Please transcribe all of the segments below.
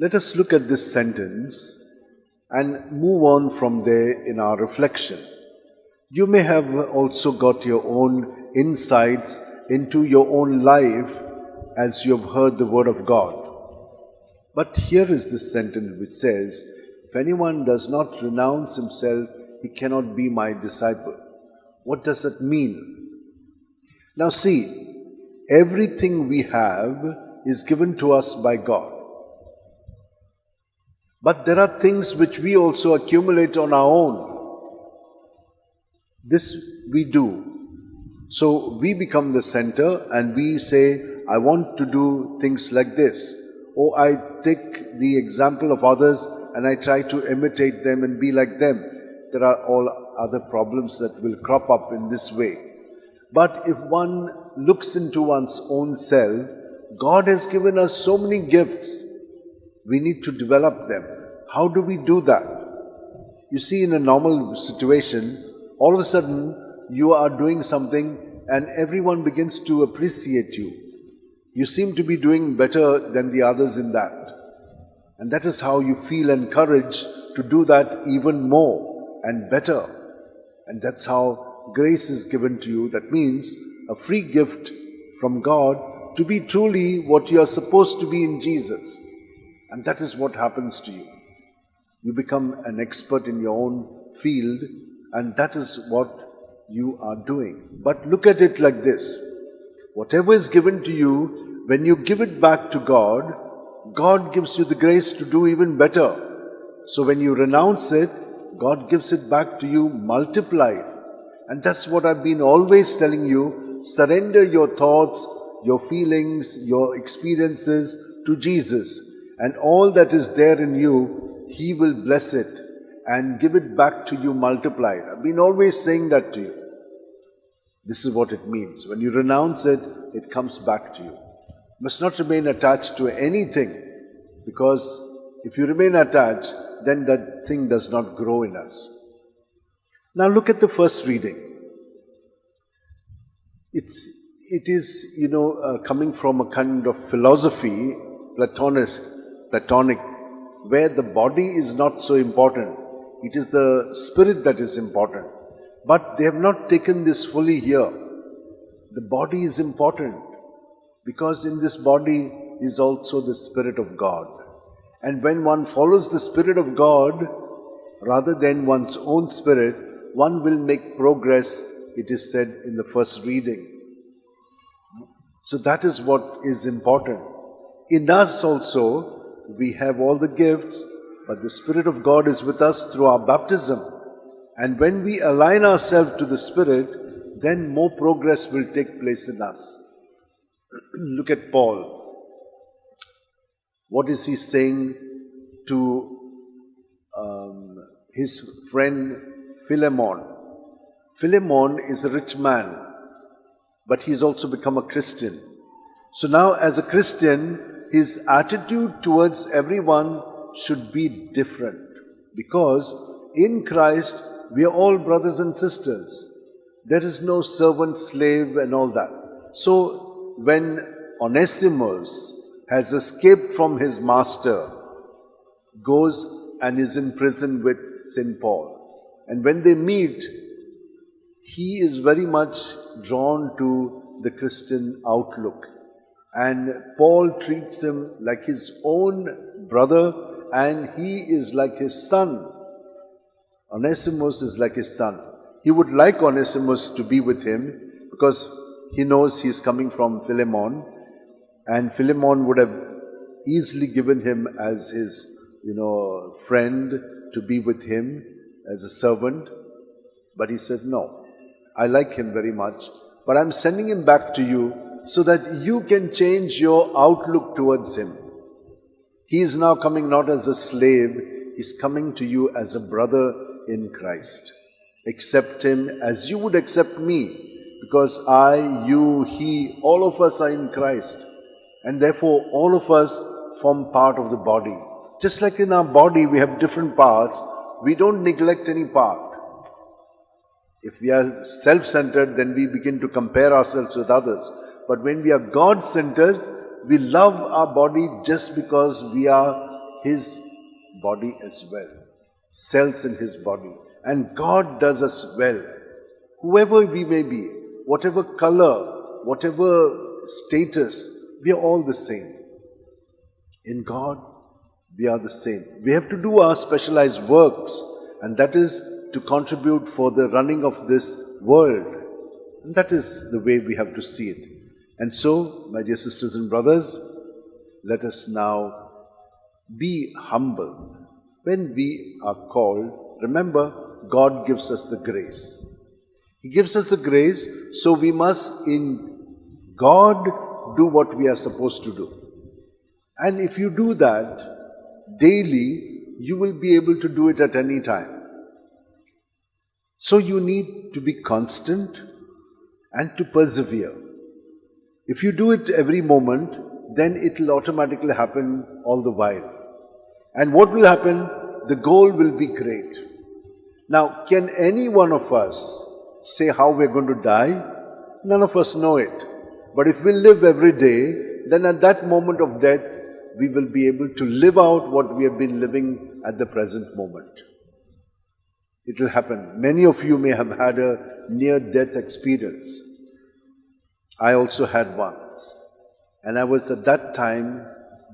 Let us look at this sentence and move on from there in our reflection. You may have also got your own insights into your own life as you have heard the word of God. But here is this sentence which says, if anyone does not renounce himself, he cannot be my disciple. What does that mean? Now see, everything we have is given to us by God. But there are things which we also accumulate on our own. This we do. So we become the center and we say, I want to do things like this. Or I take the example of others and I try to imitate them and be like them. There are all other problems that will crop up in this way. But if one looks into one's own self, God has given us so many gifts. We need to develop them. How do we do that? You see, in a normal situation, all of a sudden you are doing something and everyone begins to appreciate you. You seem to be doing better than the others in that. And that is how you feel encouraged to do that even more and better. And that's how grace is given to you. That means a free gift from God to be truly what you are supposed to be in Jesus. And that is what happens to you. You become an expert in your own field, and that is what you are doing. But look at it like this. Whatever is given to you, when you give it back to God, God gives you the grace to do even better. So when you renounce it, God gives it back to you multiplied. And that's what I've been always telling you. Surrender your thoughts, your feelings, your experiences to Jesus. And all that is there in you, He will bless it and give it back to you multiplied. I've been always saying that to you. This is what it means. When you renounce it, it comes back to you. You must not remain attached to anything, because if you remain attached, then that thing does not grow in us. Now look at the first reading. It is, coming from a kind of philosophy, Platonic, where the body is not so important. It is the spirit that is important. But they have not taken this fully here. The body is important because in this body is also the Spirit of God. And when one follows the Spirit of God rather than one's own spirit, one will make progress, it is said in the first reading. So that is what is important. In us also, we have all the gifts, but the Spirit of God is with us through our baptism. And when we align ourselves to the Spirit, then more progress will take place in us. Look at Paul. What is he saying to his friend Philemon? Philemon is a rich man, but he's also become a Christian. So now as a Christian, his attitude towards everyone should be different, because in Christ we are all brothers and sisters. There is no servant, slave and all that. So when Onesimus has escaped from his master, goes and is in prison with St. Paul, and when they meet, he is very much drawn to the Christian outlook. And Paul treats him like his own brother, and he is like his son. Onesimus is like his son. He would like Onesimus to be with him because he knows he is coming from Philemon, and Philemon would have easily given him as his, friend to be with him as a servant. But he said, no, I like him very much, but I'm sending him back to you so that you can change your outlook towards him. He is now coming not as a slave, he's coming to you as a brother in Christ. Accept him as you would accept me, because I, you, he, all of us are in Christ. And therefore all of us form part of the body. Just like in our body we have different parts, we don't neglect any part. If we are self-centered, then we begin to compare ourselves with others. But when we are God-centered, we love our body just because we are His body as well, cells in His body. And God does us well. Whoever we may be, whatever color, whatever status, we are all the same. In God, we are the same. We have to do our specialized works, and that is to contribute for the running of this world. And that is the way we have to see it. And so, my dear sisters and brothers, let us now be humble. When we are called, remember, God gives us the grace. He gives us the grace, so we must in God do what we are supposed to do. And if you do that daily, you will be able to do it at any time. So you need to be constant and to persevere. If you do it every moment, then it will automatically happen all the while. And what will happen? The goal will be great. Now, can any one of us say how we're going to die? None of us know it. But if we live every day, then at that moment of death, we will be able to live out what we have been living at the present moment. It will happen. Many of you may have had a near-death experience. I also had once. And I was at that time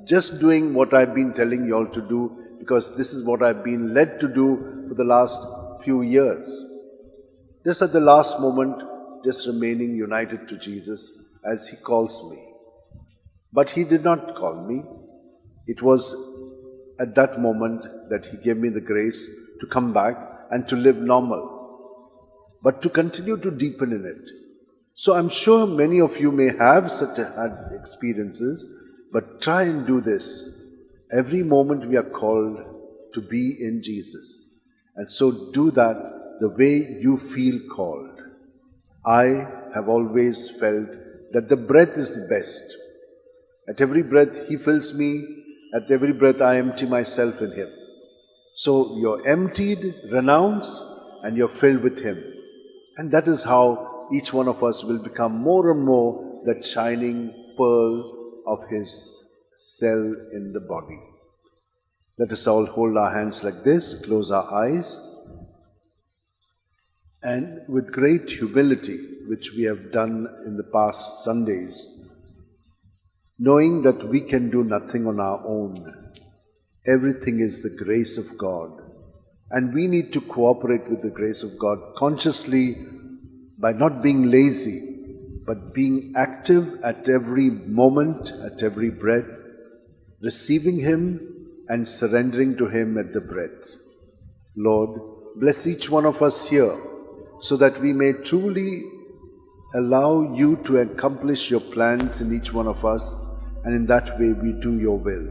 just doing what I've been telling you all to do, because this is what I've been led to do for the last few years. Just at the last moment, just remaining united to Jesus as He calls me. But He did not call me. It was at that moment that He gave me the grace to come back and to live normal, but to continue to deepen in it. So I'm sure many of you may have such had experiences, but try and do this. Every moment we are called to be in Jesus. And so do that the way you feel called. I have always felt that the breath is the best. At every breath He fills me. At every breath I empty myself in Him. So you're emptied, renounce, and you're filled with Him. And that is how each one of us will become more and more that shining pearl of His cell in the body. Let us all hold our hands like this, close our eyes, and with great humility, which we have done in the past Sundays, knowing that we can do nothing on our own. Everything is the grace of God. And we need to cooperate with the grace of God consciously by not being lazy, but being active at every moment, at every breath, receiving Him and surrendering to Him at the breath. Lord, bless each one of us here so that we may truly allow You to accomplish Your plans in each one of us, and in that way we do Your will.